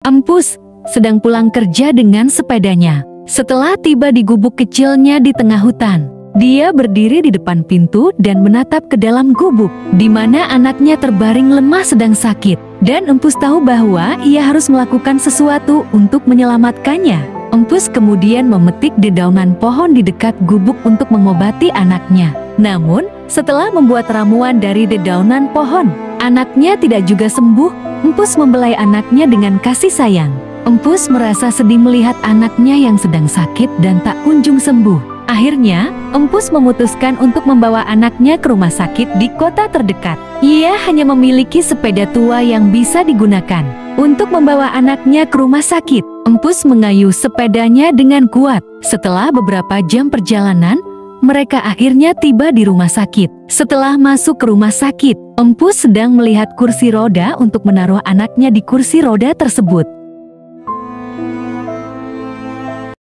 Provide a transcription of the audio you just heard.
Empus sedang pulang kerja dengan sepedanya. Setelah tiba di gubuk kecilnya di tengah hutan, dia berdiri di depan pintu dan menatap ke dalam gubuk, di mana anaknya terbaring lemah sedang sakit. Dan Empus tahu bahwa ia harus melakukan sesuatu untuk menyelamatkannya. Empus kemudian memetik dedaunan pohon di dekat gubuk untuk mengobati anaknya. Namun, setelah membuat ramuan dari dedaunan pohon, anaknya tidak juga sembuh. Empus membelai anaknya dengan kasih sayang. Empus merasa sedih melihat anaknya yang sedang sakit dan tak kunjung sembuh. Akhirnya, Empus memutuskan untuk membawa anaknya ke rumah sakit di kota terdekat. Ia hanya memiliki sepeda tua yang bisa digunakan untuk membawa anaknya ke rumah sakit. Empus mengayuh sepedanya dengan kuat. Setelah beberapa jam perjalanan, mereka akhirnya tiba di rumah sakit. Setelah masuk ke rumah sakit, Empus sedang melihat kursi roda untuk menaruh anaknya di kursi roda tersebut.